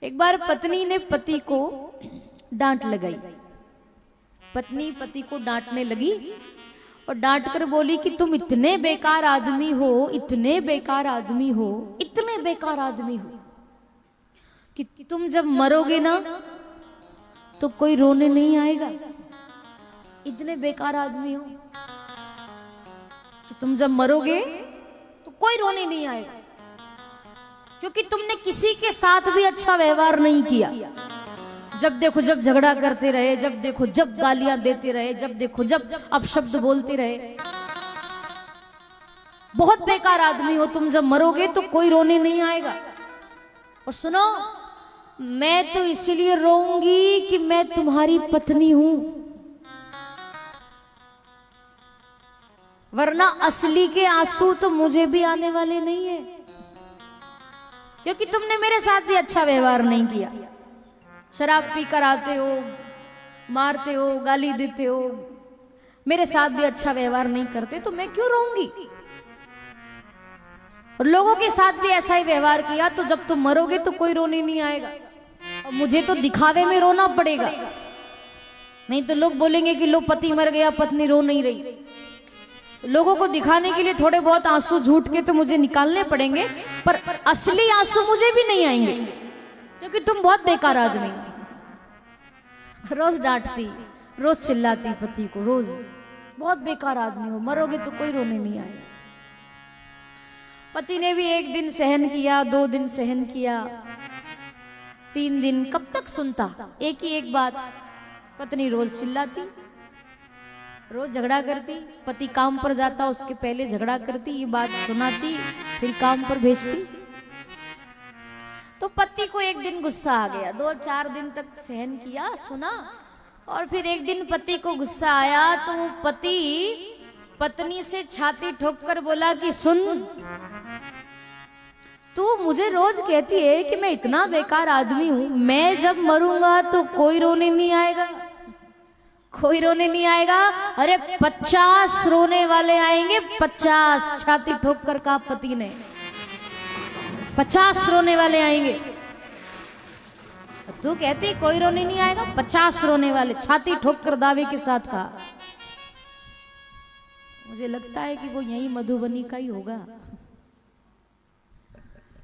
एक बार पत्नी ने पति को डांट लगाई। पत्नी पति को डांटने लगी और डांट कर बोली कि तुम इतने बेकार आदमी हो, इतने बेकार आदमी हो, इतने बेकार आदमी हो कि तुम जब मरोगे ना तो कोई रोने नहीं आएगा। इतने बेकार आदमी हो कि तुम जब मरोगे तो कोई रोने नहीं आएगा, क्योंकि तुमने किसी के साथ भी अच्छा व्यवहार नहीं किया। जब देखो जब झगड़ा करते रहे, जब देखो जब गालियां देते रहे, जब देखो जब अपशब्द बोलते रहे। बहुत बेकार आदमी हो तुम, जब मरोगे तो कोई रोने नहीं आएगा। और सुनो, मैं तो इसलिए रोऊंगी कि मैं तुम्हारी पत्नी हूं, वरना असली के आंसू तो मुझे भी आने वाले नहीं है, क्योंकि तुमने मेरे साथ भी अच्छा व्यवहार नहीं किया। शराब पी कर आते हो, मारते हो, गाली देते हो, मेरे साथ भी अच्छा व्यवहार नहीं करते, तो मैं क्यों रोऊंगी। और लोगों के साथ भी ऐसा ही व्यवहार किया तो जब तुम मरोगे तो कोई रोने नहीं आएगा। और मुझे तो दिखावे में रोना पड़ेगा, नहीं तो लोग बोलेंगे कि लो पति मर गया, पत्नी रो नहीं रही। लोगों को दिखाने के लिए थोड़े बहुत आंसू झूठ के तो मुझे निकालने पड़ेंगे, पर असली आंसू मुझे भी नहीं आएंगे, क्योंकि तुम बहुत बेकार आदमी। रोज डांटती, रोज चिल्लाती पति को, रोज बहुत बेकार आदमी हो, मरोगे तो कोई रोने नहीं आएगा। पति ने भी एक दिन सहन किया, 2 दिन सहन किया, 3 दिन, कब तक सुनता एक ही एक बात। पत्नी रोज चिल्लाती, रोज झगड़ा करती, पति काम पर जाता उसके पहले झगड़ा करती, ये बात सुनाती, फिर काम पर भेजती। तो पति को एक दिन गुस्सा आ गया। 2-4 दिन तक सहन किया, सुना, और फिर एक दिन पति को गुस्सा आया तो वो पति पत्नी से छाती ठोक कर बोला कि सुन, तू मुझे रोज कहती है कि मैं इतना बेकार आदमी हूं, मैं जब मरूंगा तो कोई रोने नहीं आएगा, कोई रोने नहीं आएगा। अरे 50 रोने वाले आएंगे, 50। छाती ठोक कर कहा पति ने, 50 रोने वाले आएंगे। तू कहती कोई रोने नहीं आएगा, 50 रोने वाले। छाती ठोक कर दावे के साथ कहा। मुझे लगता है कि वो यही मधुबनी का ही होगा।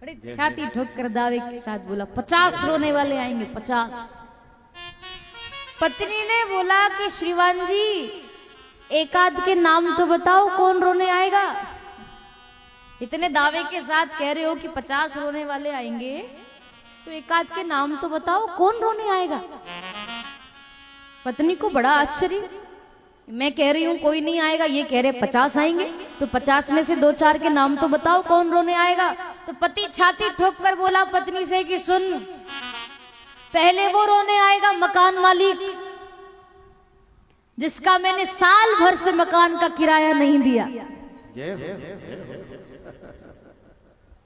अरे छाती ठोक कर दावे के साथ बोला 50 रोने वाले आएंगे, 50। पत्नी ने बोला कि श्रीमान जी, एक आध के नाम तो बताओ, कौन रोने आएगा। इतने दावे के साथ कह रहे हो कि 50 रोने वाले आएंगे, तो एक आध के नाम तो बताओ, कौन रोने आएगा। पत्नी को बड़ा आश्चर्य, मैं कह रही हूं कोई नहीं आएगा, ये कह रहे 50 आएंगे, तो 50 में से 2-4 के नाम तो बताओ, कौन रोने आएगा। तो पति छाती ठोक कर बोला पत्नी से कि सुन, पहले वो रोने आएगा मकान मालिक, जिसका मैंने साल भर से मकान का किराया नहीं दिया।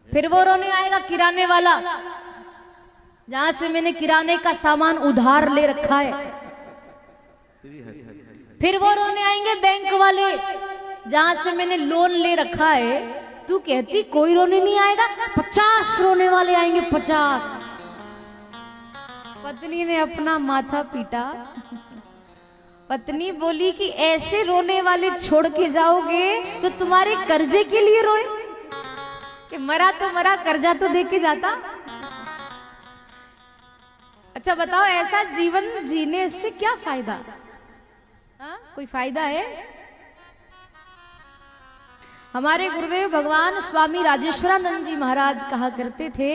फिर वो रोने आएगा किराने वाला, जहां से मैंने किराने का सामान उधार ले रखा है। फिर वो रोने आएंगे बैंक वाले, जहां से मैंने लोन ले रखा है। तू कहती कोई रोने नहीं आएगा, 50 रोने वाले आएंगे, 50। पत्नी ने अपना माथा पीटा। पत्नी बोली कि ऐसे रोने वाले छोड़ के जाओगे जो तुम्हारे कर्जे के लिए रोए, कि मरा तो मरा, कर्जा तो दे के जाता। अच्छा बताओ, ऐसा जीवन जीने से क्या फायदा। कोई फायदा है। हमारे गुरुदेव भगवान स्वामी राजेश्वरानंद जी महाराज कहा करते थे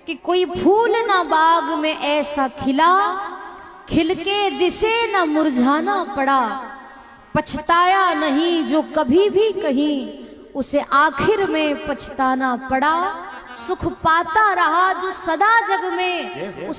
कि कोई फूल ना बाग में ऐसा खिला, खिलके जिसे न मुरझाना पड़ा, पछताया नहीं जो कभी भी कहीं, उसे आखिर में पछताना पड़ा। सुख पाता रहा जो सदा जग में,